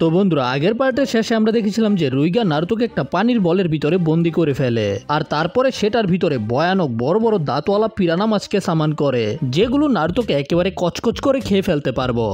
তো বন্ধুরা, আগের পার্টের শেষে আমরা দেখেছিলাম যে রুইগা নারুতোকে একটা পানির বলের ভিতরে বন্দি করে ফেলে, আর তারপরে সেটার ভিতরে ভয়ানক বড় বড় দাঁতওয়ালা পিরানা মাছকে সামান করে, যেগুলো নারুতোকে একেবারে কচকচ করে খেয়ে ফেলতে পারবো।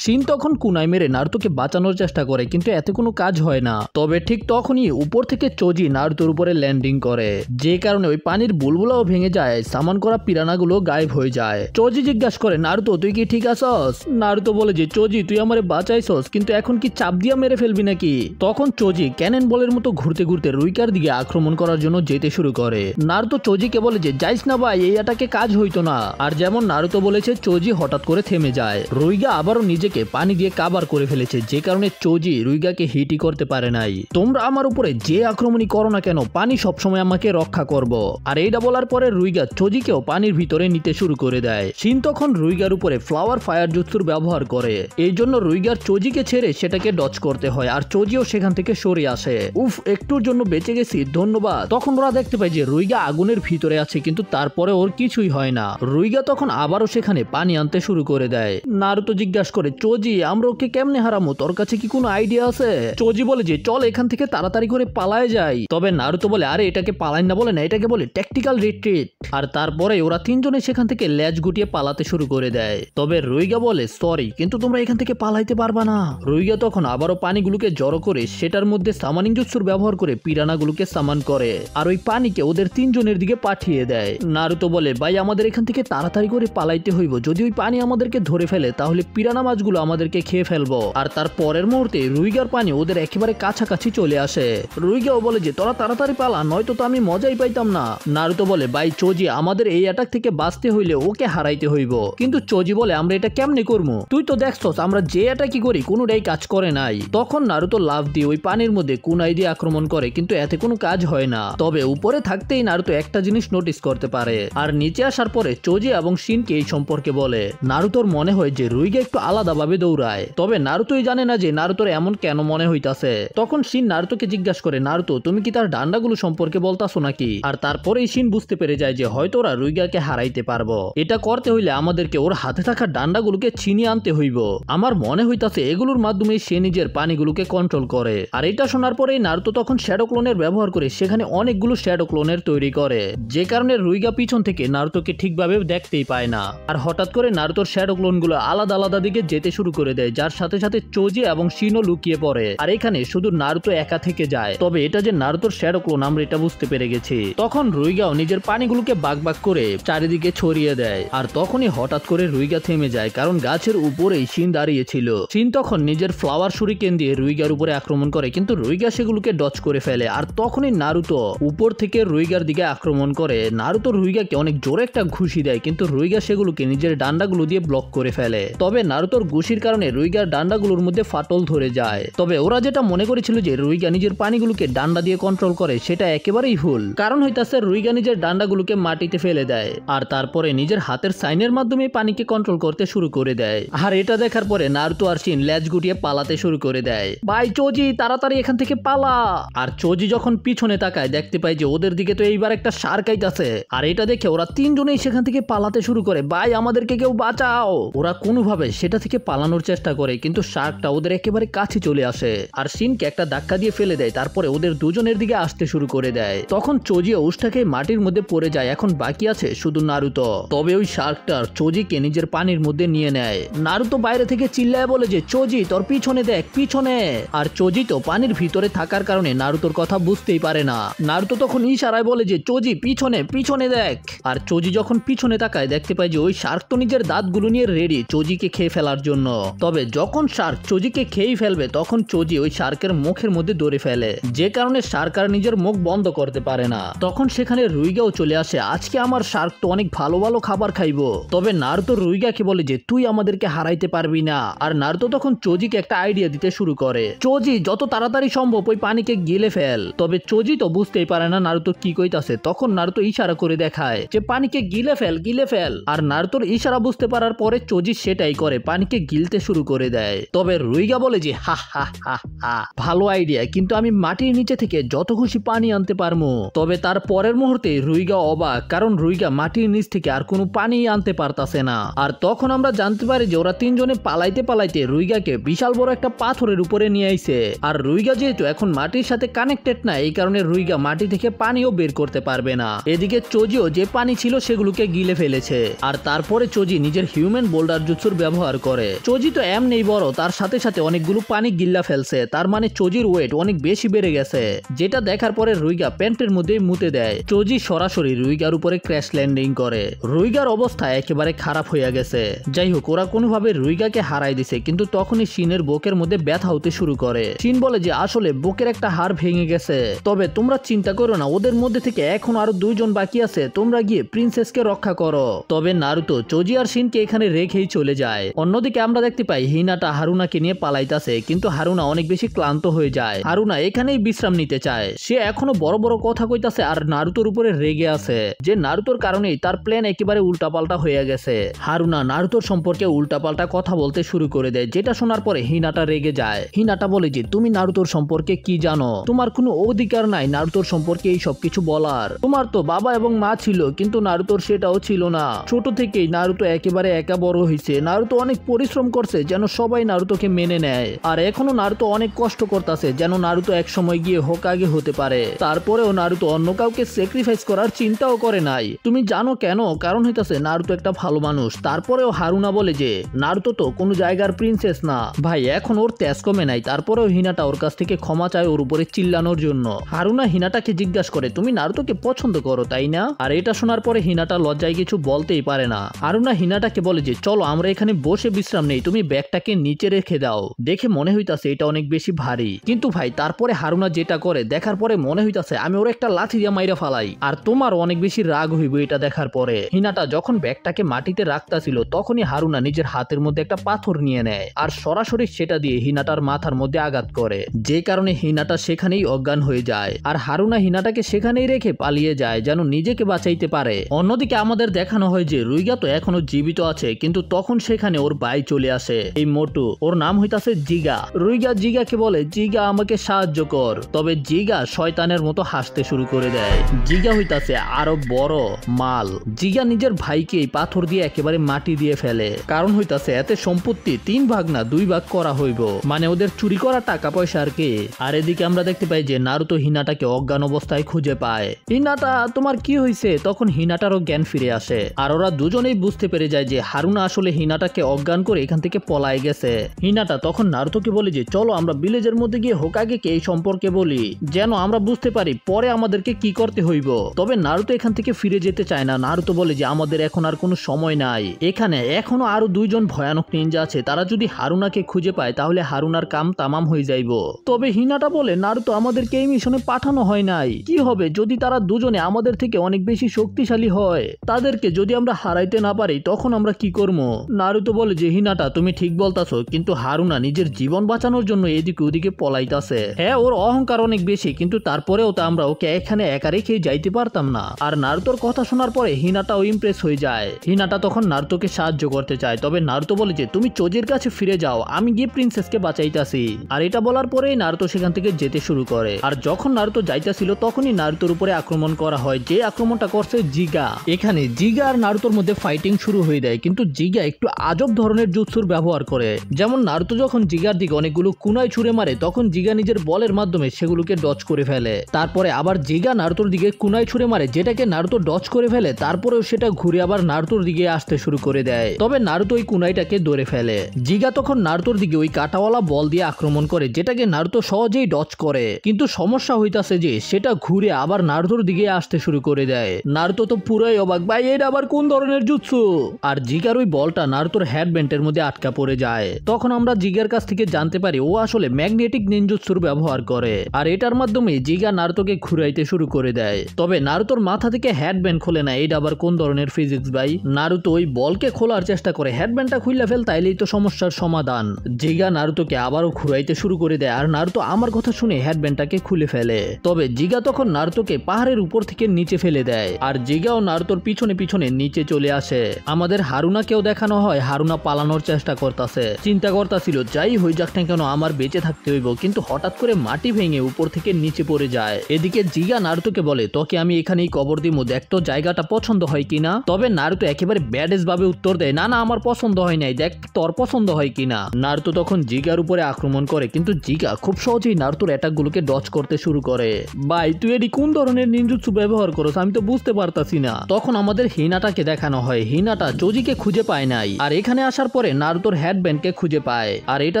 শিন তখন কুনাই মেরে নারুতোকে বাঁচানোর চেষ্টা করে, কিন্তু এতে কোনো কাজ হয় না। তবে ঠিক তখনই উপর থেকে চোজি নারুতোর উপরে ল্যান্ডিং করে, যে কারণে ওই পানির বুলবুলাও ভেঙে যায়, সামান করা পিরানাগুলো গায়েব হয়ে যায়। চোজি জিজ্ঞাসা করে, নারুতো তুই কি ঠিক আছস? নারুতো বলে যে, চোজি তুই আমারে বাঁচাইছস, কিন্তু এখন কি চাপ দিয়া মেরে ফেলবি নাকি? তখন চোজি ক্যানন বলের মতো ঘুরতে ঘুরতে রুইকার দিকে আক্রমণ করার জন্য যেতে শুরু করে। নারুতো চোজিকে বলে যে, যাইস না ভাই, এই এটাকে কাজ হইতো না। আর যেমন নারুতো বলেছে, চোজি হঠাৎ করে থেমে যায়। রুইগা আবারও নিজেকে পানি দিয়ে কাবার করে ফেলেছে, যে কারণে চোজি রুইগাকে হিটই করতে পারে নাই। তোমরা আমার উপরে যে আক্রমণই করো না কেন, পানি সবসময় আমাকে রক্ষা করব। আর এইটা বলার পরে রুইগা চোজিকেও পানির ভিতরে নিতে শুরু করে দেয়। শিন তখন রুইগার উপরে ফ্লাওয়ার ফায়ার জুৎসুর ব্যবহার করে, এই জন্য রুইগার চোজিকে ছেড়ে সেটাকে ডচ করতে হয়, আর চোজিও সেখান থেকে সরে আসে। উফ, একটুর জন্য বেঁচে গেছি, ধন্যবাদ। তখন ওরা দেখতে পায় যে রুইগা আগুনের ভিতরে আছে, কিন্তু তারপরে ওর কিছুই হয় না। রুইগা তখন আবারও সেখানে পানি আনতে শুরু করে দেয়। নারুতো জিজ্ঞাসা করে, চোজি আমরা ওকে কেমনে হারামো, তোর কাছে কি কোনো আইডিয়া আছে? চোজি বলে যে, চল এখান থেকে তাড়াতাড়ি করে পালায় যাই। তবে নারুতো বলে, আরে এটাকে পালাই না বলে না, এটাকে বলে ট্যাকটিক্যাল রিট্রিট। আর তারপরে ওরা তিনজনে সেখান থেকে লেজ গুটিয়ে পালাতে শুরু করে দেয়। তবে রুইগা বলে, সরি, কিন্তু তোমরা এখান থেকে পালাইতে পারবা না। রুইগা তখন আবারও পানিগুলোকে জড়ো করে সেটার মধ্যে সামানিং জুৎসুর ব্যবহার করে পিরানাগুলোকে সামান করে, আর ওই পানিকে ওদের তিনজনের দিকে পাঠিয়ে দেয়। নারুতো বলে, ভাই আমাদের এখান থেকে তাড়াতাড়ি করে পালাইতে হইব, যদি ওই পানি আমাদেরকে ধরে ফেলে তাহলে পিরানা মাছগুলো আমাদেরকে খেয়ে ফেলবো। আর তার পরের মুহূর্তে রুইগার পানি ওদের একেবারে কাছাকাছি চলে আসে। রুইগাও বলে যে, তোরা তাড়াতাড়ি পালা, নয়তো তো আমি মজাই পাইতাম না। নারুতো বলে, ভাই চোজি আমাদের এই অ্যাটাক থেকে বাঁচতে হইলে ওকে হারাইতে হইব। কিন্তু চোজি বলে, আমরা এটা কেমনে করবো? তুই তো দেখছস আমরা যে অ্যাটাকই করি কোনোটাই কাজ করে নাই। তখন নারুতো লাফ দিয়ে ওই পানির মধ্যে কুনাই দিয়ে আক্রমণ করে, কিন্তু এতে কোনো কাজ হয় না। তবে উপরে থাকতেই নারুতো একটা জিনিস নোটিস করতে পারে, আর নিচে আসার পরে চোজি এবং শিনকে এই সম্পর্কে বলে। নারুতোর মনে হয় যে রুইগা একটু আলাদাভাবে দৌড়ায়, তবে নারুতোই জানে না যে নারুতোর এমন কেন মনে হইতাছে। তখন শিন নারুতোকে জিজ্ঞাসা করে, নারুতো তুমি কি তার ডান্ডাগুলো সম্পর্কে বলতাছো নাকি? আর তারপরেই শিন বুঝতে পেরে যায় যে হয়তো ওরা রুইগাকে হারাইতে পারবো। এটা করতে হইলে আমাদেরকে ওর হাতে থাকা ডান্ডাগুলোকে ছিনিয়ে আনতে হইব। আমার মনে হইতাছে এগুলোর মাধ্যমে সে নিজের পানিগুলোকে কন্ট্রোল করে। আর এটা শোনার পরেই নারুতো তখন শ্যাডো ক্লোনের ব্যবহার করে সেখানে অনেকগুলো শ্যাডো ক্লোনের তৈরি করে, যে কারণে রুইগা পিছন থেকে নারুতোকে ঠিকভাবে দেখতেই পায় না। আর হঠাৎ করে নারুতোর শ্যাডো ক্লোনগুলো আলাদা আলাদা দিকে যেতে শুরু করে দেয়, যার সাথে সাথে চোজি এবং শিনও লুকিয়ে পড়ে। আর এখানে শুধু নারুতো একা থেকে যায়। তবে এটা যে নারুতোর শ্যাডো ক্লোন আমরা এটা বুঝতে পেরে গেছি। তখন রুইগাও নিজের পানিগুলোকে বাগ বাগ করে চারিদিকে ছড়িয়ে দেয়, আর তখনই হঠাৎ করে রুইগা থেমে যায়, কারণ গাছের উপরেই শিন দাঁড়িয়েছিল। শিন তখন নিজের ফ্লাওয়ার শুরিকেন দিয়ে রুইগার উপরে আক্রমণ করে, কিন্তু রুইগা সেগুলোকে ডচ করে ফেলে। আর তখনই নারুতো উপর থেকে রুইগার দিকে আক্রমণ করে। নারুতো রুইগাকে অনেক জোরে একটা ঘুষি দেয়, কিন্তু রুইগা সেগুলোকে নিজের ডান্ডাগুলো দিয়ে ব্লক করে ফেলে। তবে নারুতোর ঘুষির কারণে রুইগার ডান্ডাগুলোর মধ্যে ফাটল ধরে যায়। তবে ওরা যেটা মনে করেছিল যে রুইগা নিজের পানিগুলোকে ডান্ডা দিয়ে কন্ট্রোল করে, সেটা একেবারেই ভুল। কারণ হইতাছে রুইগা নিজের ডান্ডাগুলোকে মাটিতে ফেলে দেয়, আর তারপরে নিজের হাতের সাইনের মাধ্যমে পানিকে কন্ট্রোল করতে শুরু করে দেয়। আর এটা দেখার পরে নারুতো আর শিন লেজ গুটিয়ে পালাতে শুরু করে দেয়। ভাই চোজি তাড়াতাড়ি এখান থেকে পালা। আর চোজি যখন পিছনে তাকায় দেখতে পায় যে ওদের দিকে তো এইবার একটা শার্ক আইতাছে। আর এটা দেখে ওরা তিনজনেই সেখান থেকে পালাতে শুরু করে, ভাই আমাদেরকে কেউ বাঁচাও। ওরা কোনোভাবে সেটা থেকে পালানোর চেষ্টা করে, কিন্তু শার্কটা ওদের একেবারে কাছে চলে আসে, আর শিনকে একটা ধাক্কা দিয়ে ফেলে দেয়। তারপরে ওদের দুজনের দিকে আসতে শুরু করে দেয়। তখন চোজিও উষ্টাকে মাটির মধ্যে পড়ে যায়। এখন বাকি আছে শুধু নারুতো। তবে ওই শার্কটার চোজিকে নিজের পানির মধ্যে নিয়ে নেয়। নারুতো বাইরে থেকে চিল্লায় বলে যে, চোজি তোর পিছনে দেখ, পিছনে। আর চোজি তো পানির ভিতরে থাকার কারণে নারুতোর কথা বুঝতেই পারে না। নারুতো তখন ইশারায় বলে যে, চোজি পিছনে, পিছনে দেখ। আর চোজি যখন পিছনে তাকায় দেখতে পায় যে ওই শার্ক তো নিজের দাঁতগুলো নিয়ে রেডি চোজিকে খেয়ে ফেলার জন্য। তবে যখন শার্ক চোজিকে খেয়েই ফেলবে তখন চোজি ওই শার্কের মুখের মধ্যে ধরে ফেলে, যে কারণে শার্ক আর নিজের মুখ বন্ধ করতে পারে না। তখন সেখানে রুইগাও চলে আসে। আজকে আমার শার্ক তো অনেক ভালো ভালো খাবার খাইবো। তবে নারুতো রুইগাকে বলে যে, তুই আমাদেরকে হারাইতে পারবি না। আর নারুতো তখন চোজিকে একটা আইডিয়া দিতে শুরু করে, চোজি যত তাড়াতাড়ি সম্ভব ওই পানিকে গিলে ফেল। তবে চোজি তো বুঝতেই পারে না নারুতো কি কইতাছে। তখন নারুতো ইশারা করে দেখায় যে পানিকে গিলে ফেল, গিলে ফেল। আর নারুতোর ইশারা বুঝতে পারার পরে চোজি সেটাই করে। করে পানিকে গিলতে শুরু করে দেয়। তবে রুইগা বলে যে হা হা হা হা, ভালো আইডিয়া, কিন্তু আমি মাটির নিচে থেকে যত খুশি পানি আনতে পারবো। তবে তার পরের মুহূর্তে রুইগা অবাক, কারণ রুইগা মাটির নিচ থেকে আর কোনো পানি আনতে পারতাছে না। আর তখন আমরা জানতে পারি যে ওরা তিনজনে পালাইতে পালাইতে রুইগাকে বিশাল বড় একটা পাথরের উপরে নিয়ে আইছে। আর রুইগা যেহেতু এখন মাটির সাথে কানেক্টেড না, এই কারণে রুইগা মাটি থেকে পানিও বের করতে পারবে না। এদিকে চোজিও যে পানি ছিল সেগুলোকে গিলে ফেলেছে। আর তারপরে চোজি নিজের হিউম্যান বোল্ডার জুৎসুর ব্যবহার করে। চোজি তো এমনি বড়, তার সাথে সাথে অনেকগুলো পানি গিল্লা ফেলছে, তার মানে চোজির ওয়েট অনেক বেশি বেড়ে গেছে। যেটা দেখার পরে রুইগা প্যান্টের মধ্যেই মুতে দেয়। চোজি সরাসরি রুইগার উপরে ক্র্যাশ ল্যান্ডিং করে। রুইগার অবস্থা একেবারে খারাপ হয়ে গেছে। যাই হোক, ওরা কোনোভাবে রুইগাকে হারাই দিছে, কিন্তু তখনই শিনের বুকের মধ্যে ব্যথা হতে শুরু করে। শিন বলে যে আসলে বুকের একটা হাড় ভেঙে গেছে, তবে তোমরা চিন্তা করো না, ওদের মধ্যে থেকে এখন আরো দুইজন বাকি আছে, তোমরা গিয়ে প্রিন্সেসকে রক্ষা করো। তবে নারুতো চোজি আর শিনকে এখানে রেখেই চলে যায়। অন্যদিকে আমরা দেখতে পাই হিনাটা হারুনাকে নিয়ে পালাইতাছে, কিন্তু হারুনা অনেক বেশি ক্লান্ত হয়ে যায়। হারুনা এখানেই বিশ্রাম নিতে চায়। সে এখনো বড় বড় কথা কইতাছে আর নারুতোর উপরে রেগে আছে, যে নারুতোর কারণেই তার প্ল্যান একেবারে উল্টাপাল্টা হয়ে গেছে। হারুনা নারুতোর সম্পর্কে উল্টাপাল্টা কথা বলতে শুরু করে দেয়, যেটা শোনার পরে হিনাটা রেগে যায়। হিনাটা বলে যে তুমি নারুতোর সম্পর্কে কি জানো? তোমার কোনো অধিকার নাই নারুতোর সম্পর্কে এই সব কিছু বলার। তোমার তো বাবা এবং মা ছিল, কিন্তু নারুতোর সেটাও ছিল না। ছোট থেকেই নারুতো একেবারে একা বড় হয়েছে। নারুতো অনেক পরিশ্রম করছে যেন সবাই নারুতোকে মেনে নেয়, আর এখনো নারুতো অনেক কষ্ট করতেছে যেন নারুতো এক সময় গিয়ে হোকাগে হতে পারে। তারপরেও নারুতো অন্য কাউকে স্যাক্রিফাইস করার চিন্তাও করে নাই। তুমি জানো কেন? কারণ হইতাছে নারুতো একটা ভালো মানুষ। তারপরেও হারুনা বলে যে নারুতো তো কোনো জায়গার প্রিন্সেস না ভাই, এখন ওর তেজ কমে নাই। তারপরেও হিনাটা ওর কাছ থেকে ক্ষমা চায় ওর উপরে চিল্লানোর জন্য। হারুনা হিনাটাকে জিজ্ঞাসা করে তুমি নারুতোকে পছন্দ করো তাই না? আর এটা শোনার পরে হিনাটা লজ্জায় কিছু বলতেই পারে না। হারুনা হিনাটাকে বলে যে চলো আমরা এখানে বসে বিশ্রাম নেই, তুমি ব্যাগটাকে নিচে রেখে দাও। দেখে মনে হইতাছে এটা অনেক বেশি ভারী, কিন্তু ভাই তারপরে হারুনা যেটা করে দেখার পরে মনে হইতাছে আমি ওর একটা লাথি দিয়ে মাইরা ফালাই। আর তোমার অনেক বেশি রাগ হইব এটা দেখার পরে। হিনাটা যখন ব্যাগটাকে মাটিতে রাখতাছিল তখনই হারুনা নিজের হাতের মধ্যে একটা পাথর নিয়ে নেয় আর সরাসরি সেটা দিয়ে হিনাটার মাথার মধ্যে আঘাত করে, যে কারণে হিনাটা সেখানেই অজ্ঞান হয়ে যায়। আর হারুনা হিনাটাকে সেখানেই রেখে পালিয়ে যায় যেন নিজেকে বাঁচাইতে পারে। অন্যদিকে আমাদের দেখানো হয় যে রুইগা তো এখনো জীবিত আছে, কিন্তু তখন সেখানে ওর ভাই চলে আসে, এই মোটু, ওর নাম হইতাছে জিগা। রুইগা জিগাকে বলে জিগা আমাকে সাহায্য কর। তবে জিগা শয়তানের মতো হাসতে শুরু করে দেয়। জিগা হইতাছে আরো বড় মাল। জিগা নিজের ভাইকে এই পাথর দিয়ে একেবারে মাটি দিয়ে ফেলে, কারণ হইতাছে এতে সম্পত্তি 3 ভাগ না 2 ভাগ করা হইব, মানে ওদের চুরি করা টাকা পয়সা আর কি। আর এদিকে আমরা দেখতে পাই যে নারুতো হিনাটাকে অজ্ঞান অবস্থায় খুঁজে পায়। হিনাটা তোমার কি হয়েছে? তখন হিনাটারও জ্ঞান ফিরে আসে, আর ওরা দুজনেই বুঝতে পেরে যায় যে হারুনা আসলে হিনাটাকে অজ্ঞান করে এখান থেকে পলায় গেছে। হিনাটা তখন নারুতোকে বলে যে চলো আমরা ভিলেজের মধ্যে গিয়ে হোকাগেকে এই সম্পর্কে বলি, যেন আমরা বুঝতে পারি পরে আমাদেরকে কি করতে হইব। তবে নারুতো এখান থেকে ফিরে যেতে চায় না। নারুতো বলে যে আমাদের এখন আর কোনো সময় নাই, এখানে এখনো আরো 2 জন ভয়ানক নিনজা আছে, তারা যদি হারুনাকে খুঁজে পায় তাহলে হারুনার কাম তামাম হয়ে যাইব। তবে হিনাটা বলে নারুতো আমাদেরকে এই মিশনে পাঠানো হয় নাই, কি হবে যদি তারা দুজনে আমাদের থেকে অনেক বেশি শক্তিশালী হয়? তাদেরকে যদি আমরা হারাইতে না পারি তখন আমরা কি করব? নারুতো বলে যে হিনাটা তুমি ঠিক বলতাছো, কিন্তু হারুনা নিজের জীবন বাঁচানোর জন্য এদিকে ওদিকে পলাইতাছে। হ্যাঁ, ওর অহংকার অনেক বেশি, কিন্তু তারপরেও তো আমরা ওকে এখানে একা রেখে যাইতে পারতাম না। আর নারুতোর কথা শোনার পরে হিনাটাও ইমপ্রেস হয়ে যায়। হিনাটা তখন নারুতোকে সাহায্য করতে চায়, তবে নারুতো বলে যে তুমি চোজির কাছে ফিরে যাও, আমি গিয়ে প্রিন্সেসকে বাঁচাইতাছি। আর এটা বলার পরেই নারুতো সেখান থেকে যেতে শুরু করে। আর যখন নারুতো যাইতাছিল তখনই নারুতোর উপরে আক্রমণ করা হয়, যে আক্রমণটা করছে জিগা। এখানে জিগা আর নারুতোর মধ্যে ফাইটিং শুরু হয়ে যায়, কিন্তু জিগা একটু আজব ধরনের জুৎসুর ব্যবহার করে। যেমন নারুতো যখন জিগার দিকে অনেকগুলো কুনাই ছুঁড়ে মারে তখন জিগা নিজের বলের মাধ্যমে সেগুলোকে ডচ করে ফেলে। তারপরে আবার জিগা নারুতোর দিকে কুনাই ছুঁড়ে মারে, যেটাকে নারুতো ডচ করে ফেলে। তারপরেও সেটা ঘুরে আবার নারুতোর দিকে আসতে শুরু করে দেয়, তবে নারুতো ওই কুনাইটাকে ধরে ফেলে। জিগা তখন নারুতোর দিকে ওই কাঁটাওয়ালা বল দিয়ে আক্রমণ করে, যেটাকে নারুতো সহজেই ডচ করে, কিন্তু সমস্যা হইতাছে যে সেটা ঘুরে আবার নারুতোর দিকে আসতে শুরু করে দেয়। নারুতো তো পুরোই অবাক, ভাই এটা আবার কোন ধরনের জুৎসু? আর জিগার ওই বলটা নারুতোর হেডব্যান্ডের মধ্যে আটকা পড়ে যায়। তখন আমরা জিগার কাছ থেকে জানতে পারি ও আসলে ম্যাগনেটিক নিনজুৎসুর ব্যবহার করে, আর এটার মাধ্যমে জিগা নারুতোকে ঘুরাইতে শুরু করে দেয়। তবে নারুতোর মাথা থেকে হেডব্যান্ড খোলে না, এটা আবার কোন ধরনের ফিজিক্স ভাই? নারুতো ওই বলকে খোলার চেষ্টা করে, হেডব্যান্ডটা খুলে ফেল, তাইলেই তো সমস্যার সমাধান। জিগা নারুতোকে আবারও ঘুরাইতে শুরু করে দেয়, আর নারুতো আমার কথা শুনে হেডব্যান্ডটাকে খুলে ফেলে। তবে জিগা তখন নারুতোকে পাহাড়ের উপর থেকে নিচে ফেলে দেয়, আর জিগাও নারুতোর পিছনে পিছনে নিচে চলে আসে। আমাদের হারুনাকেও দেখানো হয়। হারুনা পালানোর চেষ্টা করতেছে, চিন্তা করতেছিল যাই হয়ে যাক না কেন আমার বেঁচে থাকতে হইব, কিন্তু হঠাৎ করে মাটি ভেঙে উপর থেকে নিচে পড়ে যায়। এদিকে জিগা নারুতোকে বলে তোকে আমি এখানেই কবর দিমু, দেখ তো জায়গাটা পছন্দ হয় কিনা। তবে নারুতো একেবারে ব্যাডেস ভাবে উত্তর দেয়, না না আমার পছন্দ হয় নাই, দেখ তোর পছন্দ হয় কিনা। নারুতো তখন জিগার উপরে আক্রমণ করে, কিন্তু জিগা খুব সহজেই নারুতোর অ্যাটাক গুলোকে ডজ করতে শুরু করে। ভাই তুই এটি কোন ধরনের নিনজুৎসু ব্যবহার করছ আমি তো বুঝতে পারতাছি না। তখন আমাদের হিনাটাকে দেখানো হয়, হিনাটা চোজিকে খুঁজে পায় নাই, আর এখানে আসার পরে নারুতোর হেডব্যান্ডকে খুঁজে পায়। আর এটা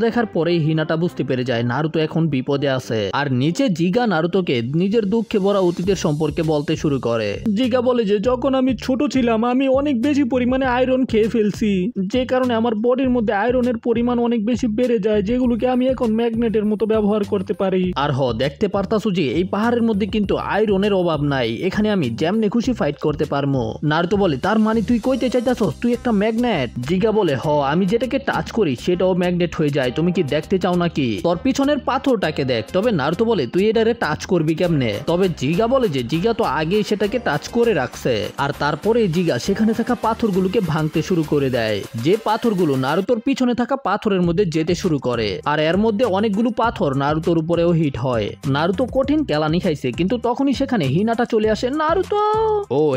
দেখার পরেই হিনাটা বুঝতে পেরে যায় নারুতো এখন বিপদে আছে। আর নিচে জিগা নারুতোকে নিজের দুঃখে ভরা অতীতের সম্পর্কে বলতে শুরু করে। জিগা বলে যে যখন আমি ছোট ছিলাম আমি অনেক বেশি পরিমাণে আয়রন খেয়ে ফেলছি, যে কারণে আমার বডির মধ্যে আয়রনের পরিমাণ অনেক বেশি বেড়ে যায়, যেগুলোকে আমি এখন ম্যাগনেটের মতো ব্যবহার করতে পারি। আর দেখতে পারতাছো যে এই পাহাড়ের মধ্যে কিন্তু আয়রনের অভাব নাই, এখানে আমি যেমনে খুশি ফাইট করতে পারবো। নারুতো বলে তার মানে তুই কইতে চাইতাছস তুই একটা ম্যাগনেট? জিগা বলে আমি যেটাকে টাচ করি সেটাও ম্যাগনেট হয়ে যায়, তুমি কি দেখতে চাও নাকি? তোর পিছনের পাথরটাকে দেখ। তবে নারুতো বলে তুই এটারে টাচ করবি কেমনে? তবে জিগা বলে যে জিগা তো আগেই সেটাকে টাচ করে রাখছে। আর তারপরে জিগা সেখানে থাকা পাথরগুলোকে ভাঙতে শুরু করে দেয়, যে পাথরগুলো নারুতোর পিছনে থাকা পাথরের মধ্যে যেতে শুরু করে। আর এর মধ্যে অনেকগুলো পাথর নারুতোর উপরেও হিট হয়। নারুতো কঠিন কেলানি খাইছে, কিন্তু তখনই সেখানে হিনাটা চলে আসে। নারুতো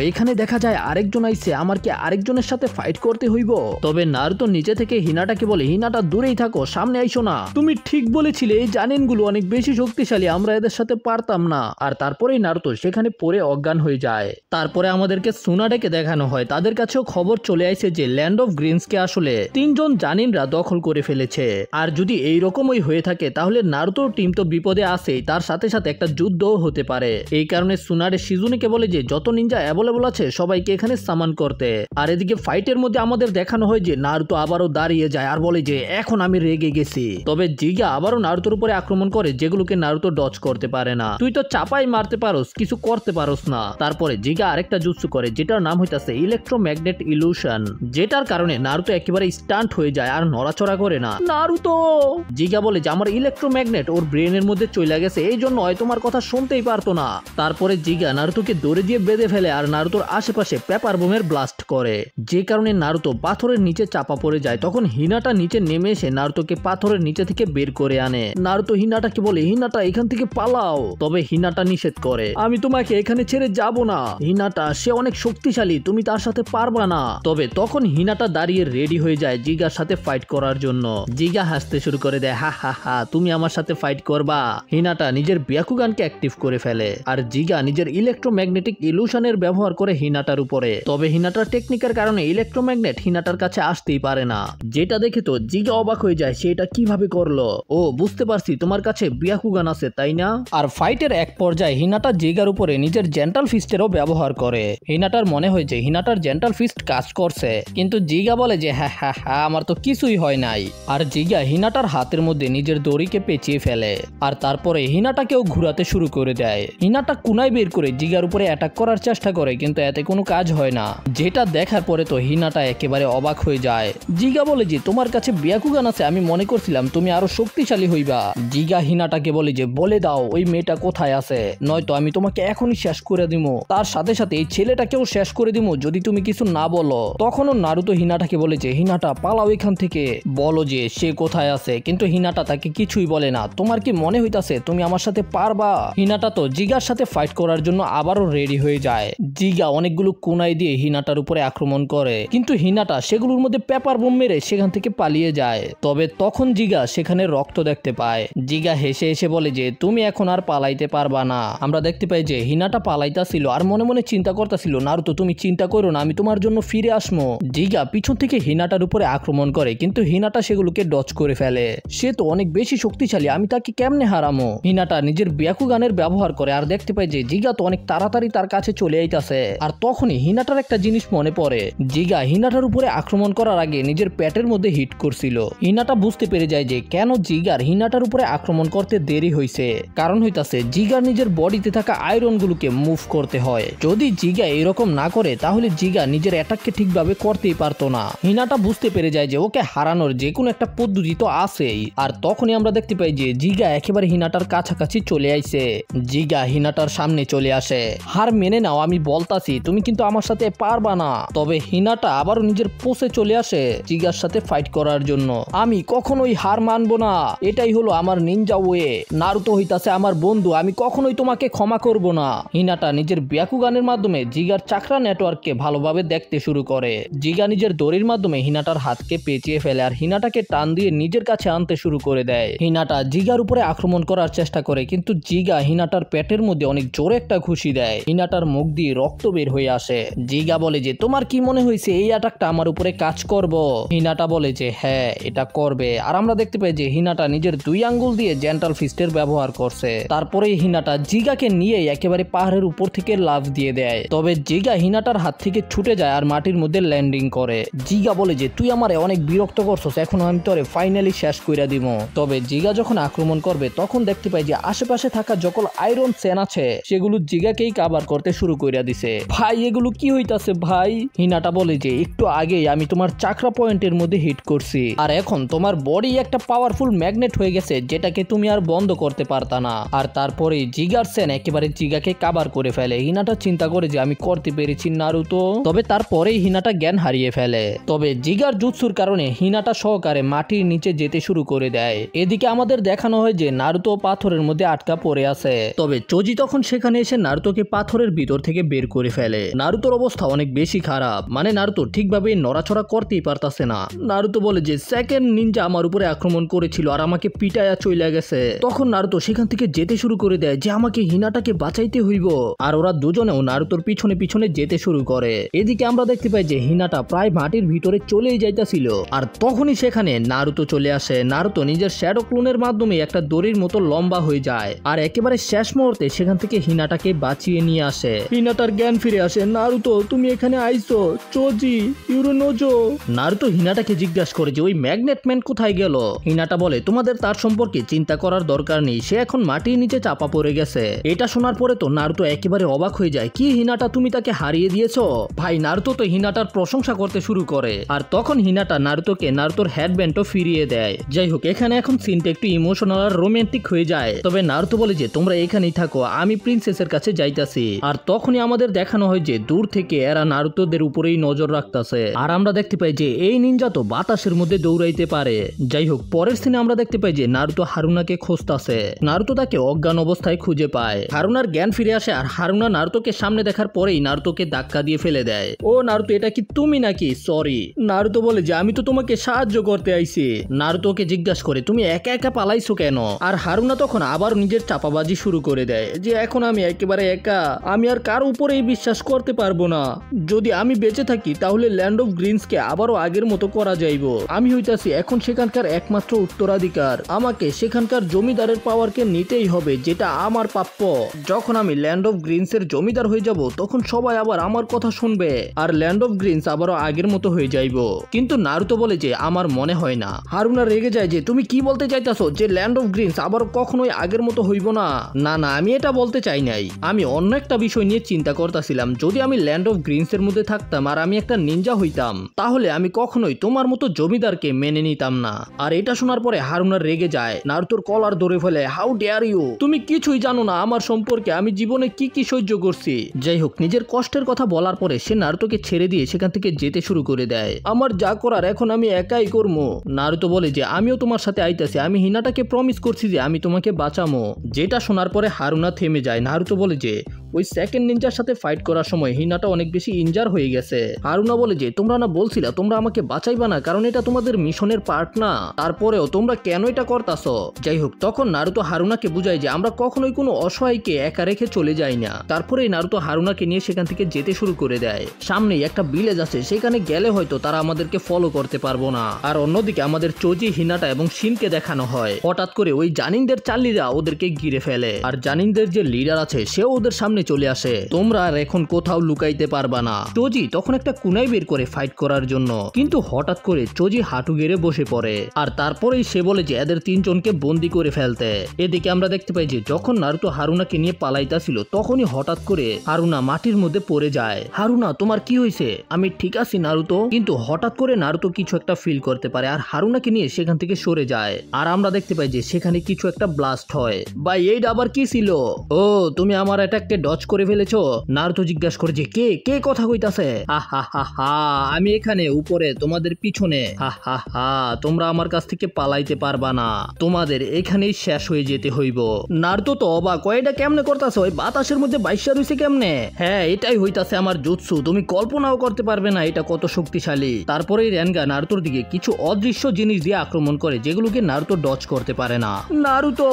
এখানে দেখা যায় আরেকজন আইছে, আমার কি আরেকজনের সাথে ফাইট করতে হইব? তবে নারুতো নিচে থেকে হিনাটাকে বলে হিনাটা দূরেই থাকো, সামনে আইসো না। তুমি ঠিক বলেছিলে এই জানেনগুলো অনেক বেশি শক্তিশালী, আমরা এদের সাথে পারতাম না। আর তারপরেই নারুতো সেখানে পড়ে অজ্ঞান হয়ে যায়। তারপরে আমাদেরকে সুনাডেকে দেখানো হয়, তাদের কাছেও খবর চলে আইছে যে ল্যান্ড অফ গ্রিনসকে আসলে 3 জন জানিনরা দখল করে ফেলেছে। আর যদি এইরকমই হয়ে থাকে তাহলে নারুতোর টিম তো বিপদে আছেই, তার সাথে সাথে একটা যুদ্ধও হতে পারে। এই কারণে সুনাডে শিজুনিকে বলে যে যত নিনজা অ্যাভেলেবল আছে সবাইকে এখানে সামান করতে। আর এদিকে ফাইটের মধ্যে আমাদের দেখানো হয় যে নারুতো আবারও দাঁড়িয়ে যায় আর বলে যে এখন আমি রেগে গেছি। তবে জিগা আবারও নারুতোর উপরে আক্রমণ করে, যেগুলোকে নারুতো ডজ করতে পারে না। তুই তো চাপাই মারতে পারোস, কিছু করতে পারোস না। তারপরে জিগা আরেকটা জুৎসু করে যেটার নাম হইতাছে ইলেকট্রোম্যাগনেট ইলুশন, যেটার কারণে নারুতো একেবারে স্টান্ট হয়ে যায় আর নড়াচড়া করে না। নারুতো জিগা বলে যে আমার ইলেকট্রোম্যাগনেট ওর ব্রেনের মধ্যে চলে গেছে, এই জন্য তোমার কথা শুনতেই পারতো না। তারপরে জিগা নারুতোকে দড়ি দিয়ে বেঁধে ফেলে আর নারুতোর আশেপাশে পেপার বোমের ব্লাস্ট করে, যে কারণে নারুতো পাথরের নিচে চাপা পড়ে যায়। তখন হিনাটা নিচে নেমে এসে নারুতোকে পাথরের নিচে থেকে বের করে আনে। নারুতো হিনাটাকে বলে হিনাটা এখান থেকে পালাও। তবে হিনাটা নিষেধ করে, আমি তোমাকে এখানে ছেড়ে যাব না। হিনাটা সে অনেক শক্তিশালী, তুমি তার সাথে পারবা না। তবে তখন হিনাটা দাঁড়িয়ে রেডি হয়ে যায় জিগার সাথে ফাইট করার জন্য। জিগা হাসতে শুরু করে দেয়, হা হা হা তুমি আমার সাথে ফাইট করবা? হিনাটা নিজের ব্যাকুগানকে অ্যাক্টিভ করে ফেলে আর জিগা নিজের ইলেকট্রোম্যাগনেটিক ইলুশনের ব্যবহার করে হিনাটার উপরে। তবে হিনাটার টেকনিকের কারণে ইলেকট্রোম্যাগনেট হিনাটার কাছে আসতেই পারে না, যেটা দেখে তো জিগা অবাক হয়ে যায়, সেটা কিভাবে করলো। বুঝতে পারছি তোমার কাছে ব্যাকুগান আছে তাই না? আর ফাইটের এক পর্যায়ে হিনাটা জিগার উপরে নিজের জেন্টাল ফিস্টেরও ব্যবহার করে। হিনাটার মনে হয় যে হিনাটার জেন্টাল ফিস্ট কাজ করছে, কিন্তু জিগা বলে যে হ্যাঁ হ্যাঁ হ্যাঁ আমার তো কিছুই হয় নাই। আর জিগা হিনাটার হাতের মধ্যে নিজের দড়িকে পেঁচিয়ে ফেলে আর তারপরে হিনাটাকেও ঘুরাতে শুরু করে দেয়। হিনাটা কুনায় বের করে জিগার উপরে অ্যাটাক করার চেষ্টা করে, কিন্তু এতে কোনো কাজ হয় না, যেটা দেখার পরে তো হিনাটা একেবারে অবাক হয়ে যায়। জিগা বলে যে তোমার কাছে ব্যাকুগান আছে, আমি মনে করছিলাম তুমি আরো শক্তিশালী হইবা। জিগা হিনাটাকে বলে যে বলে দাও ওই মেয়েটা কোথায় আছে, নয়তো আমি তোমাকে এখনই শেষ করে দিব, তার সাথে সাথে এই ছেলেটাকেও শেষ করে দিব যদি তুমি কিছু না বলো। তখনও নারুতো হিনাটাকে বলে যে হিনাটা পালাও এখান থেকে, বলো যে সে কোথায় আছে। কিন্তু হিনাটা তাকে কিছুই বলে না। তোমার কি মনে হইতাছে তুমি আমার সাথে পারবা? হিনাটা তো জিগার সাথে ফাইট করার জন্য আবারও রেডি হয়ে যায়। জিগা অনেকগুলো কোনাই দিয়ে হিনাটার উপরে আক্রমণ করে, কিন্তু হিনাটা সেগুলোর মধ্যে পেপার বোম মেরে সেখান থেকে পালিয়ে যায়। তবে তখন জিগা সেখানে রক্ত দেখতে পায়। জিগা হেসে হেসে বলে যে তুমি এখন আর পালাইতে পারবা না। আমরা দেখতে পাই যে হিনাটা পালাইতাছিল আর মনে মনে চিন্তা করতেছিল, নারুতো তুমি চিন্তা করো না, আমি তোমার জন্য ফিরে আসবো। জিগা পিছন থেকে হিনাটার উপরে আক্রমণ করে, কিন্তু হিনাটা সেগুলোকে ডজ করে ফেলে। সে তো অনেক বেশি শক্তিশালী, আমি তাকে কেমনে হারামো? হিনাটা নিজের ব্যাকুগানের ব্যবহার করে আর দেখতে পাই যে জিগা তো অনেক তাড়াতাড়ি তার কাছে চলে আইতাছে। আর তখনই হিনাটার একটা জিনিস মনে পড়ে, জিগা হিনাটার উপরে আক্রমণ করার আগে নিজের পেটের মধ্যে হিট করছিল। হিনাটা বুঝতে পেরে যায় যে কেন জিগার হিনাটার উপরে আক্রমণ করতে দেরি হয়েছে, কারণ হইতাছে জিগার নিজের বডিতে থাকা আয়রন গুলোকে মুভ করতে হয়। যদি জিগা এরকম না করে তাহলে জিগা নিজের অ্যাটাককে ঠিকভাবে করতেই পারতো না। হিনাটা বুঝতে পেরে যায় যে ওকে হারানোর যে কোনো একটা পদ্ধতি তো আছেই। আর তখনই আমরা দেখতে পাই যে জিগা একেবারে হিনাটার কাছাকাছি চলে আইছে। জিগা হিনাটার সামনে চলে আসে, হার মেনে নাও, আমি বলতাছি তুমি কিন্তু আমার সাথে পারবা না। তবে হিনাটা আবারও নিজের পোষে চলে চলে আসে জিগার সাথে ফাইট করার জন্য। আমি কখনোই হার মানবো না, এটাই হলো আমার নিনজা ওয়ে। নারুতো হইতাছে আমার বন্ধু, আমি কখনোই তোমাকে ক্ষমা করব না। হিনাটা নিজের ব্যাকুগানের মাধ্যমে জিগার চাকরা নেটওয়ার্ককে ভালোভাবে দেখতে শুরু করে। জিগা নিজের দড়ির মাধ্যমে হিনাটার হাতকে পেঁচিয়ে ফেলে আর হিনাটাকে টান দিয়ে নিজের কাছে আনতে শুরু করে দেয়। হিনাটা জিগার উপরে আক্রমণ করার চেষ্টা করে, কিন্তু জিগা হিনাটার পেটের মধ্যে অনেক জোরে একটা ঘুষি দেয়। হিনাটার মুখ দিয়ে রক্ত বের হয়ে আসে। জিগা বলে যে তোমার কি মনে হয়েছে এই অ্যাটাকটা আমার উপরে কাজ করব? হিনাটা বলে যে হ্যাঁ এটা করবে। আর আমরা দেখতে পাই যে হিনাটা নিজের 2 আঙ্গুল দিয়ে জেন্টাল ফিস্টের ব্যবহার করছে। তারপরে হিনাটা জিগাকে নিয়ে একেবারে পাহাড়ের উপর থেকে লাফ দিয়ে দেয়। তবে জিগা হিনাটার হাত থেকে ছুটে যায় আর মাটির মধ্যে ল্যান্ডিং করে। জিগা বলে যে তুই আমারে অনেক বিরক্ত করছস, এখন আমি তোরে ফাইনালি শেষ কইরা দিব। তবে জিগা যখন আক্রমণ করবে তখন দেখতে পাই যে আশেপাশে থাকা যখন আয়রন সেন আছে সেগুলো জিগাকেই কাভার করতে শুরু কইরা দিছে। ভাই এগুলো কি হইতাছে ভাই? হিনাটা বলে যে একটু আগেই আমি তোমার চাকরা পয়েন্টের মধ্যে হিট করছি, আর এখন তোমার বডি একটা পাওয়ারফুল ম্যাগনেট হয়ে গেছে যেটাকে তুমি আর বন্ধ করতে পারতা না। আর তারপরে জিগার সেন একেবারে জিগাকে কাভার করে ফেলে। হিনাটা চিন্তা করে যে আমি করতে পেরেছি নারুতো। তবে তারপরেই হিনাটা জ্ঞান হারিয়ে ফেলে। তবে জিগার জুৎসুর কারণে হিনাটা সহকারে মাটির নিচে যেতে শুরু করে দেয়। এদিকে আমাদের দেখানো হয় যে নারুতো পাথরের মধ্যে আটকা পড়ে আছে। তবে চোজি তখন সেখানে এসে নারুতোকে পাথরের ভিতর থেকে বের করে ফেলে। নারুতোর অবস্থা অনেক বেশি খারাপ, মানে নারুতো ঠিকভাবে নড়াচড়া করতেই পারতাছে না। নারুতো বলে যে সেকেন্ড নিনজা আমার উপরে আক্রমণ করেছিল আর আমাকে পিটায়া চলে গেছে। তখন নারুতো সেখান থেকে যেতে শুরু করে দেয় যে আমাকে হিনাটাকে বাঁচাইতে হইব। আর ওরা দুজনেও নারুতোর পিছনে পিছনে যেতে শুরু করে। এদিকে আমরা দেখতে পাই যে হিনাটা প্রায় মাটির ভিতরে চলেই যাইতাছিল। আর তখনই সেখানে নারুতো চলে আসে। নারুতো নিজের শ্যাডো ক্লোনের মাধ্যমে একটা দড়ির মতো লম্বা হয়ে যায় আর একেবারে শেষ মুহূর্তে সেখান থেকে হিনাটাকে বাঁচিয়ে নিয়ে আসে। হিনাটার জ্ঞান ফিরে আসে। নারুতো তুমি এখানে আইছো? চোজি ইউরোনোজো। নারুতো হিনাটাকে জিজ্ঞাসা করে যে ওই ম্যাগনেট ম্যান কোথায় গেল? হিনাটা বলে তোমাদের তার সম্পর্কে চিন্তা করার দরকার নেই, সে এখন মাটির নিচে চাপা পড়ে গেছে। এটা শোনার পরে তো নারুতো একেবারে অবাক হয়ে যায়। কি হিনাটা তুমি তাকে হারিয়ে দিয়েছো? ভাই নারুতো তো হিনাটার প্রশংসা করতে শুরু করে। আর তখন হিনাটা নারুতোকে নারুতোর হেডব্যান্ডও ফিরিয়ে দেয়। যাই হোক এখানে এখন সিনটা একটু ইমোশনাল আর রোমান্টিক হয়ে যায়। তবে নারুতো বলে যে তোমরা এখানেই থাকো, আমি প্রিন্সেসের কাছে যাইতাছি। আর তখনই আমাদের দেখানো হয় যে দূর থেকে এরা নারুতোদের উপরেই নজর রাখতেছে। আর আমরা দেখতে পাই যে এই নিনজা তো বাতাসের মধ্যে দৌড়াইতে পারে। যাই হোক পরের সিনে আমরা দেখতে পাই যে নারুতো হারুনাকে খুঁজতাছে। নারুতো তাকে অজ্ঞান অবস্থায় খুঁজে পায়। হারুনার জ্ঞান ফিরে আসে আর হারুনা নারুতোকে সামনে দেখার পরেই নারুতোকে ধাক্কা দিয়ে ফেলে দেয়। ও নারুতো এটা কি তুমি নাকি? সরি। নারুতো বলে যে আমি তো তোমাকে সাহায্য করতে আইছি। নারুতোকে জিজ্ঞাসা করে তুমি একা একা পালাইছো কেন? আর হারুনা তখন আবার নিজের চাপাবাজি শুরু করে দেয় যে এখন আমি একেবারে একা, আমি আর কার উপরেই বিশ্বাস করতে পারবো না। যদি আমি বেঁচে থাকি তাহলে ল্যান্ড অফ গ্রিনসকে আবারও আগের মতো করা যাইব। আমি হইতাছি এখন সেখানকার একমাত্র উত্তরাধিকার। আমাকে সেখানকার জমিদারের পাওয়ারকে নিতেই হবে, যেটা আমার প্রাপ্য। যখন আমি ল্যান্ড অফ গ্রিনসের জমিদার হয়ে যাব তখন সবাই আবার আমার কথা শুনবে আর ল্যান্ড অফ গ্রিনস আবারও আগের মতো হয়ে যাইব। কিন্তু নারুতো বলে যে আমার মনে হয় না। হারুনা রেগে যায় যে তুমি কি বলতে চাইতাছো যে ল্যান্ড অফ গ্রিনস আবারও কখনোই আগের মতো হইব না? না না আমি এটা বলতে চাই নাই, আমি অন্য একটা বিষয় নিয়ে চিন্তা করতেছিলাম। যদি আমি ল্যান্ড অফ গ্রিনস এর মধ্যে থাকতাম আর আমি একটা নিনজা হইতাম তাহলে আমি কখনোই তোমার মতো জমিদারকে মেনে নিতাম না। আর এটা শোনার পরে হারুনা রেগে যায়, নারুতোর কলার ধরে ফেলে। হাউ ডেয়ার ইউ, তুমি কিছুই জানো না আমার সম্পর্কে, আমি জীবনে কি কি সহ্য করছি। যাই হোক নিজের কষ্টের কথা বলার পরে সে নারুতোকে ছেড়ে দিয়ে সেখান থেকে যেতে শুরু করে দেয়। আমার যা করার এখন আমি একাই করবো। নারুতো বলে যে আমিও তোমার সাথে আইতাছি, আমি হিনাটাকে প্রমিস করছি যে আমি তোমাকে বাঁচামো। যেটা শোনার পরে হারুনা থেমে যায়। নারুতো বলে যে ওই সেকেন্ড নিনজার সাথে ফাইট করার সময় হিনাটা অনেক বেশি ইনজার হয়ে গেছে। হারুনা বলে যে তোমরা না বলছিলা তোমরা আমাকে বাঁচাইবা না, কারণ এটা তোমাদের মিশনের পার্ট না, তারপরেও তোমরা কেন এটা করতাছো? যাই হোক তখন নারুতো হারুনাকে বুঝায় যে আমরা কখনোই কোনো অসহায়কে একা রেখে চলে যাই না। তারপরেই নারুতো হারুনাকে নিয়ে সেখান থেকে যেতে শুরু করে দেয়। সামনেই একটা ভিলেজ আছে, সেখানে গেলে হয়তো তারা আমাদেরকে ফলো করতে পারবো না। আর অন্যদিকে আমাদের চোজি, হিনাটা এবং শিনকে দেখানো হয়। হঠাৎ করে ওই জানিনদের চাল্লিরা ওদেরকে ঘিরে ফেলে আর জানিনদের যে লিডার আছে সেও ওদের সামনে চলে আসে। তোমরা আর এখন কোথাও লুকাইতে পারবা না। চোজি তখন একটা কুনাই বের করে ফাইট করার জন্য, কিন্তু হঠাৎ করে চোজি হাঁটু গেড়ে বসে পড়ে আর তারপরেই সে বলে যে এদের তিনজনকে বন্দি করে ফেলতে। এদিকে আমরা দেখতে পাই যে যখন নারুতো হারুনাকে নিয়ে পালাইতাছিল তখনই হঠাৎ করে হারুনা মাটির মধ্যে পড়ে যায়। হারুনা তোমার কি হয়েছে? আমি ঠিক আছি নারুতো। কিন্তু হঠাৎ করে নারুতো কিছু একটা ফিল করতে পারে আর হারুনাকে নিয়ে সেখান থেকে সরে যায়। আর আমরা দেখতে পাই যে সেখানে কিছু একটা ব্লাস্ট হয়। ভাই এইটা আবার কি ছিল? ও তুমি আমার অ্যাটাককে ডচ করে ফেলেছো? নারুতো জিজ্ঞাসা করে যে কে কে কথা কইতাছে? হা হা হা হা, আমি এখানে উপরে তোমাদের পিছনে। হা হা হা, তোমরা আমার কাছ থেকে পালাইতে পারবা না, তোমাদের এখানেই শেষ হয়ে যেতে হইব। নারুতো তো অবাক, এটা কেমনে করতাছে? ওই বাতাসের মধ্যে বাইশা রইছে কেমনে? হ্যাঁ, এটাই হইতাছে আমার জুৎসু, তুমি কল্পনাও করতে পারবে না এটা কত শক্তিশালী। তারপরেই রেনগা নারুতোর দিকে কিছু অদৃশ্য জিনিস দিয়ে আক্রমণ করে যেগুলোকে নারুতো ডচ করতে পারে না। নারুতো,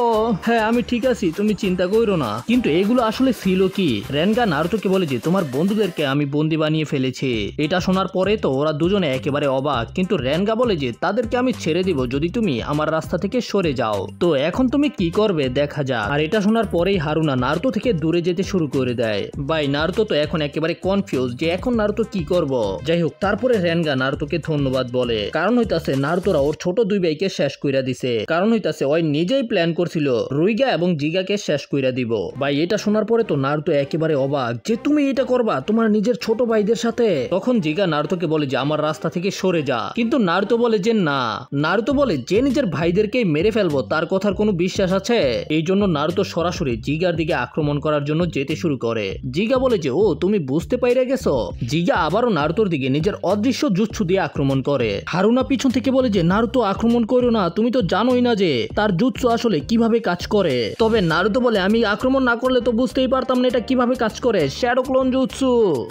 হ্যাঁ আমি ঠিক আছি, তুমি চিন্তা করো না। কিন্তু এগুলো আসলে ছিল কি? রেনগা নারুতোকে বলে যে তোমার বন্ধুদেরকে আমি বন্দি বানিয়ে ফেলেছি। এটা শোনার পরে তো ওরা দুজনে একেবারে অবাক, কিন্তু রেনগা বলে যে তাদেরকে আমি ছেড়ে দিব যদি তুমি আমার রাস্তা থেকে সরে যাও। তো এখন তুমি কি করবে দেখা যাক। আর এটা শোনার পরেই হারুনা নারুতো থেকে দূরে যেতে শুরু করে দেয়। ভাই নারুতো তো এখন একেবারে কনফিউজ যে এখন নারুতো কি করব। যাই হোক, তারপরে রেনগা নারুতোকে ধন্যবাদ বলে, কারণ হইতাছে নারুতোরা ওর ছোট দুই ভাইকে শেষ কইরা দিছে। কারণ হইতাছে ওই নিজেই প্ল্যান করছিল রুইগা এবং জিগাকে শেষ কইরা দিব। ভাই এটা শোনার পরে তো নারুতো একেবারে অবাক যে তুমি এটা করবা তোমার নিজের ছোট ভাইদের সাথে? তখন জিগা নারুতোকে বলে যে আমার রাস্তা থেকে সরে যা, কিন্তু নারুতো বলে যে না। নারুতো বলে যে নিজের ভাইদেরকেই মেরে ফেলবো তার কথার কোনো বিশ্বাস আছে? এই জন্য নারুতো সরাসরি জিগার দিকে আক্রমণ করার জন্য যেতে শুরু করে। জিগা বলে যে ও তুমি বুঝতে পাইরা গেছো। জিগা আবারও নারুতোর দিকে নিজের অদৃশ্য জুৎসু দিয়ে আক্রমণ করে। হারুনা পিছন থেকে বলে যে নারুতো আক্রমণ করো না, তুমি তো জানোই না যে তার জুৎসু আসলে কিভাবে কাজ করে। তবে নারুতো বলে আমি আক্রমণ না করলে তো বুঝতেই পারতাম না এটা কিভাবে কাজ করে, শ্যাডো ক্লোন জুৎসু।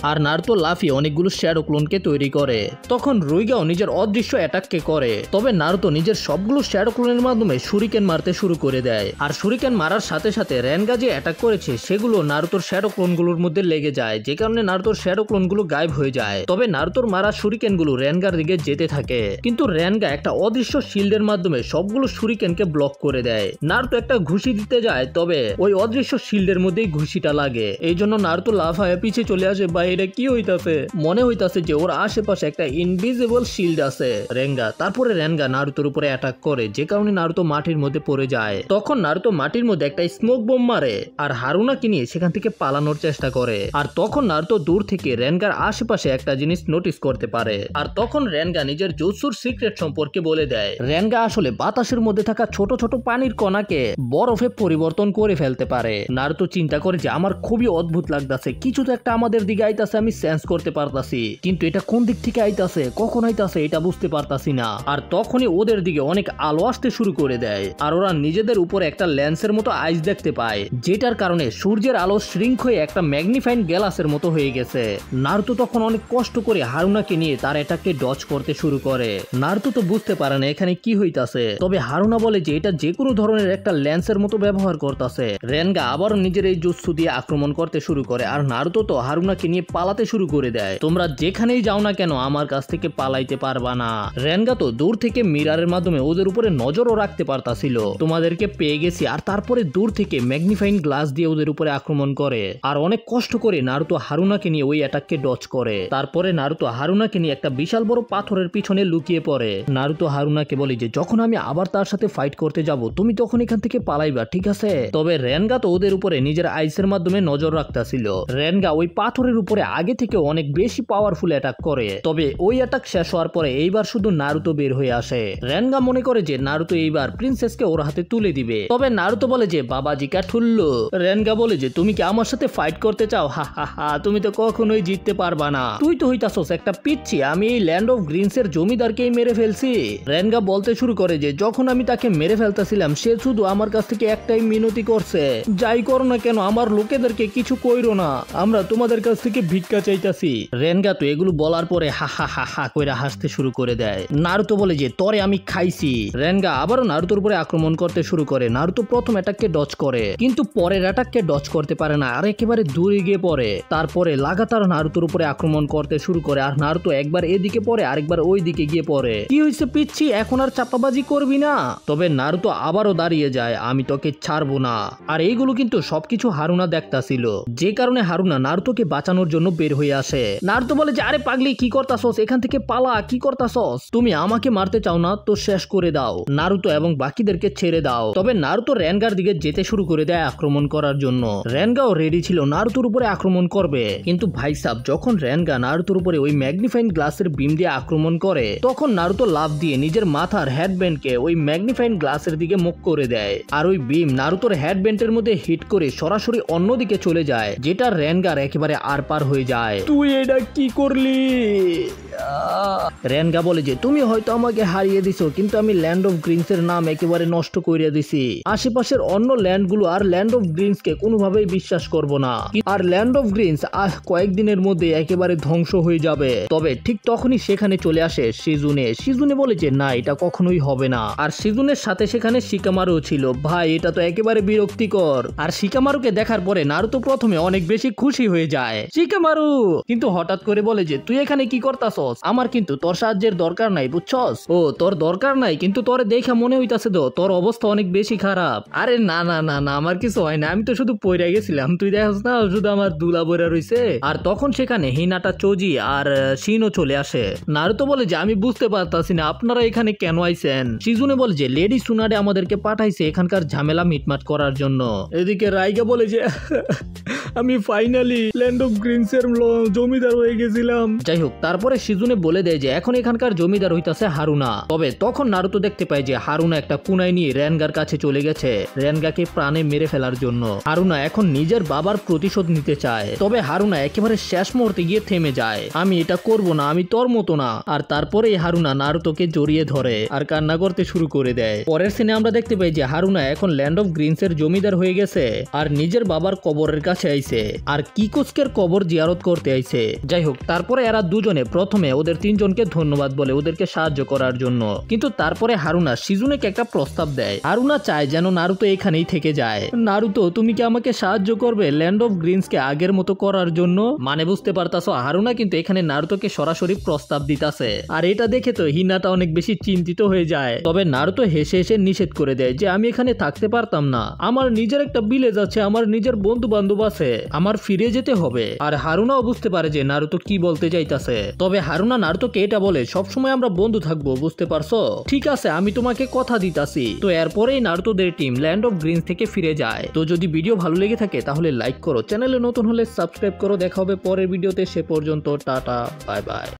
আর নারুতো লাফিয়ে অনেকগুলো শ্যাডো ক্লোনকে তৈরি করে। তখন রুইগাও নিজের অদৃশ্য অ্যাটাককে করে। তবে নারুতো নিজের সবগুলো শ্যাডো ক্লোনের মাধ্যমে শুরিকেন মারতে শুরু করে দেয়। আর শুরিকেন মারার সাথে সাথে রেনগা যে অ্যাটাক করেছে সেগুলো নারুতোর শ্যাডো ক্লোনগুলোর মধ্যে লেগে যায়, যে কারণে নারুতোর শ্যাডো ক্লোনগুলো গায়েব হয়ে যায়। তবে নারুতোর মারা শুরিকেনগুলো রেনগার দিকে যেতে থাকে, কিন্তু রেনগা একটা অদৃশ্য শিল্ডের মাধ্যমে সবগুলো শুরিকেনকে ব্লক করে দেয়। নারুতো একটা ঘুষি দিতে যায়, তবে ওই অদৃশ্য শিল্ডের মধ্যেই ঘুষিটা লাগে। এই জন্য নারুতো লাফায় পিছে চলে আসে। ভাই এটা কি হইতাছে? মনে হইতাছে যে ওর আশেপাশে একটা ইনভিজিবল শিল্ড আছে রেনগা। তারপরে রেনগা নারুতোর উপরে অ্যাটাক করে, যে কারণে নারুতো মাটির মধ্যে পড়ে যায়। তখন নারুতো মাটির মধ্যে একটা স্মোক বোম মারে আর হারুনাকে নিয়ে সেখান থেকে পালানোর চেষ্টা করে। আর তখন নারুতো দূর থেকে রেনগার আশেপাশে একটা জিনিস নোটিস করতে পারে। আর তখন রেনগা নিজের জুৎসুর সিক্রেট সম্পর্কে বলে দেয়। রেনগা আসলে বাতাসের মধ্যে থাকা ছোট ছোট পানির কণাকে বরফে পরিবর্তন করে ফেলতে পারে। নারুতো চিন্তা করে যে আমার খুবই অদ্ভুত লাগতাছে, কিছু তো একটা আমাদের দিকে আইতাছে, আমি সেন্স করতে পারতাছি, কিন্তু এটা কোন দিক থেকে আইতাছে কখন আইতাছে এটা বুঝতে পারতাছি না। আর তখনই ওদের দিকে অনেক আলো আসতে শুরু করে দেয়। আর ওরা নিজেদের উপরে একটা লেন্সের মতো আইস দেখতে পায়, যেটার কারণে সূর্যের আলো শ্রিঙ্ক হয়ে একটা ম্যাগনিফাইং গ্লাসের মতো হয়ে গেছে। নারুতো তখন অনেক কষ্ট করে হারুনাকে নিয়ে তার এটাকে ডচ করতে শুরু করে। নারুতো তো বুঝতে পারে না এখানে কি হইতাছে, তবে হারুনা বলে যে এটা যে কোনো ধরনের একটা লেন্সের মতো ব্যবহার করতেছে। রেনগা আবারও নিজের এই জুৎসু দিয়ে আক্রমণ করতে শুরু করে। আর নারুতো তো হারুনাকে নিয়ে পালাতে শুরু করে দেয়। তোমরা যেখানেই যাও না কেন আমার কাছ থেকে পালাইতে পারবা না। রেনগা তো দূর থেকে মিরারের মাধ্যমে ওদের উপরে নজরও রাখতে পারতাছিল, তোমাদেরকে পেয়ে গেছি। আর তারপরে দূর থেকে ম্যাগনিফাইং গ্লাস দিয়ে ওদের উপরে আক্রমণ করে। আর অনেক কষ্ট করে নারুতো হারুনাকে নিয়ে ওই অ্যাটাককে ডচ করে। তারপরে নারুতো হারুনাকে নিয়ে একটা বিশাল বড় পাথরের পিছনে লুকিয়ে পড়ে। নারুতো হারুনাকে বলে যে যখন আমি আবার তার সাথে ফাইট করতে যাব তুমি তখন এখান থেকে পালাইবা, ঠিক আছে? তবে রেনগা তো ওদের উপরে নিজের আইসের মাধ্যমে নজর রাখতেছিল। রেনগা ওই পাথরের উপরে আগে থেকে অনেক বেশি পাওয়ারফুল অ্যাটাক করে। তবে ওই অ্যাটাক শেষ হওয়ার পরে এইবার শুধু নারুতো বের হয়ে আসে। রেনগা মনে করে যে নারুতো এইবার প্রিন্সেসকে ওর হাতে তুলে দিবে। তবে নারুতো বলে যে বাবাজি কা ঠুল্লু। রেনগা বলে যে তুমি কি আমার সাথে ফাইট করতে চাও? হা হা হা, তুমি তো কখনোই জিততে পারবা না, তুই তো হইতাছস একটা পিচ্ছি, আমি এই ল্যান্ড অফ গ্রিনস এর জমিদারকেই মেরে ফেলছি। রেনগা বলতে শুরু করে যে যখন আমি তাকে মেরে ফেলতেছিলাম সে শুধু আমার কাছ থেকে একটাই মিনতি করছে, যাই করো না কেন আমার লোকেদেরকে কিছু কইরো না, আমরা তোমাদের কাছ থেকে ভিক্ষা চাইতাছি। রেনগা তো এগুলো বলার পরে হা হা হা হা কইরা হাসতে শুরু করে দেয়। নারুতো বলে যে তরে আমি খাইছি। রেনগা আবারও নারুতোর উপরে আক্রমণ করতে শুরু করে। নারুতো প্রথম অ্যাটাককে ডচ করে, কিন্তু পরের অ্যাটাককে ডচ করতে পারে না আর একেবারে দূরে গিয়ে পড়ে। তারপরে লাগাতার নারুতোর উপরে আক্রমণ করতে শুরু করে। আর নারুতো একবার এদিকে পড়ে আরেকবার ওই দিকে গিয়ে পড়ে। কি হইছে পিচ্ছি, এখন আর চাপাবাজি করবি না? তবে নারুতো আবারও দাঁড়িয়ে যায়, আমি তোকে ছাড়বো না। আর এইগুলো কিন্তু সবকিছু হারুনা দেখতাছিল, যে কারণে হারুনা নারুতোকে বাঁচানোর জন্য বের হয়ে আসে। নারুতো বলে যে আরে পাগলি কি করতাছস, এখান থেকে পালা, কি করতাছস? তুমি আমাকে মারতে চাও না তো শেষ করে দাও নারুতো এবং বাকিদেরকে ছেড়ে দাও। তবে নারুতো রেনগার দিকে যেতে শুরু করে দেয় আক্রমণ করার জন্য। রেনগাও রেডি ছিল নারুতোর উপরে আক্রমণ করবে, কিন্তু ভাই সাব যখন রেনগা নারুতোর উপরে ওই ম্যাগনিফাইং গ্লাসের বিম দিয়ে আক্রমণ করে তখন নারুতো লাফ দিয়ে নিজের মাথার হেডব্যান্ডকে ওই ম্যাগনিফাইং গ্লাসের দিকে মুখ করে দেয়। আর ওই বিম নারুতোর হেডব্যান্ডের মধ্যে হিট করে সরাসরি অন্য অন্যদিকে চলে যায়, যেটা রেনগার একেবারে আর পার হয়ে যায়। তুই এটা কি করলি? রেনগা বলে যে তুমি হয়তো আমাকে হারিয়ে দিছো, কিন্তু আমি ল্যান্ড অফ গ্রিনস এর নাম একেবারে নষ্ট করে দিছি। আশেপাশের অন্য ল্যান্ডগুলো আর ল্যান্ড অফ গ্রিনস কে কোনোভাবেই বিশ্বাস করব না, আর ল্যান্ড অফ গ্রিনস কয়েকদিনের মধ্যে একেবারে ধ্বংস হয়ে যাবে। তবে ঠিক তখনই সেখানে চলে আসে সিজুনে বলে যে না, এটা কখনোই হবে না। আর সিজুনের সাথে সেখানে শিকামারু ছিল। ভাই এটা তো একেবারে বিরক্তিকর। আর শিকামারুকে দেখার পরে নারুতো প্রথমে অনেক বেশি খুশি হয়ে যায়, শিকামারু, কিন্তু হঠাৎ করে বলে যে তুই এখানে কি করতাছস? আমার কিন্তু তোর সাহায্যের দরকার নাই, বুঝছস? ও তোর দরকার নাই, কিন্তু তোরে দেখে মনে হইতাছে তো তোর অবস্থা অনেক বেশি খারাপ। আরে না না না না, আমার কিছু হয় না, আমি তো শুধু পইরা গেছিলাম, তুই দেখছ না শুধু আমার দুলা বইরা রইছে। আর তখন সেখানে হিনাটা, চোজি আর শিনও চলে আসে। নারুতো বলে যে আমি বুঝতে পারতাছি না আপনারা এখানে কেন আইছেন। সিজুনে বলে যে লেডি সুনাডে আমাদেরকে পাঠাইছে এখানকার ঝামেলা মিটমাট করার জন্য। এদিকে রাইগা বলে যে আমি ফাইনালি ল্যান্ড অফ গ্রিনস এর জমিদার হয়ে গেছিলাম। যাই হোক, তারপরে সিজুনে বলে দেয় যে এখন এখানকার জমিদার হইতাছে হারুনা। তবে তখন নারুতো দেখতে পায় যে হারুনা একটা কুনাই নিয়ে রেনগার কাছে চলে গেছে, রেনগাকে প্রাণে মেরে ফেলার জন্য। হারুনা এখন নিজের বাবার প্রতিশোধ নিতে চায়। তবে হারুনা একেবারে শেষ মুহূর্তে গিয়ে থেমে যায়, আমি এটা করব না, আমি তোর মতো না। আর তারপরেই হারুনা নারুতোকে জড়িয়ে ধরে আর কান্না করতে শুরু করে দেয়। পরের সিনে আমরা দেখতে পাই যে হারুনা এখন ল্যান্ড অফ গ্রিনস এর জমিদার হয়ে গেছে আর নিজের বাবার কবরের কাছে আইছে আর কিকুস্কের কবর জিয়ারত করতে আইছে। যাই হোক, তারপরে এরা দুজনে প্রথমে ওদের তিনজনকে ধন্যবাদ বলে ওদেরকে সাহায্য করার জন্য, কিন্তু তারপরে হারুনা সিজুনেকে একটা প্রস্তাব দেয়। হারুনা চায় যেন নারুতো এখানেই থেকে যায়। নারুতো তুমি কি আমাকে সাহায্য করবে ল্যান্ড অফ গ্রিনস কে আগের মতো করার জন্য? মানে বুঝতে পারতাছো, হারুনা কিন্তু এখানে নারুতোকে সরাসরি প্রস্তাব দিতাছে। আর এটা দেখে তো হিনাটা অনেক বেশি চিন্তিত হয়ে যায়। তবে নারুতো হেসে হেসে নিষেধ করে দেয় যে আমি এখানে থাকতে পারতাম না, আমার নিজের একটা ভিলেজ আছে, আমার নিজের বন্ধু বান্ধব আছে, আমার ফিরে যেতে হবে। আর হারুনাও বুঝতে পারে যে নারুতো কি বলতে চাইতাছে। তবে হারুনা নারুতোকে এটা বলে সবসময় আমরা বন্ধু থাকবো, বুঝতে পারছো? ঠিক আছে, আমি তোমাকে কথা দিতাছি। তো এরপরেই নারুতোদের টিম ল্যান্ড অফ গ্রিনস থেকে ফিরে যায়। তো যদি ভিডিও ভালো লেগে থাকে তাহলে লাইক করো, চ্যানেলে নতুন হলে সাবস্ক্রাইব করো। দেখা হবে পরের ভিডিওতে, সে পর্যন্ত টাটা, বাই বাই।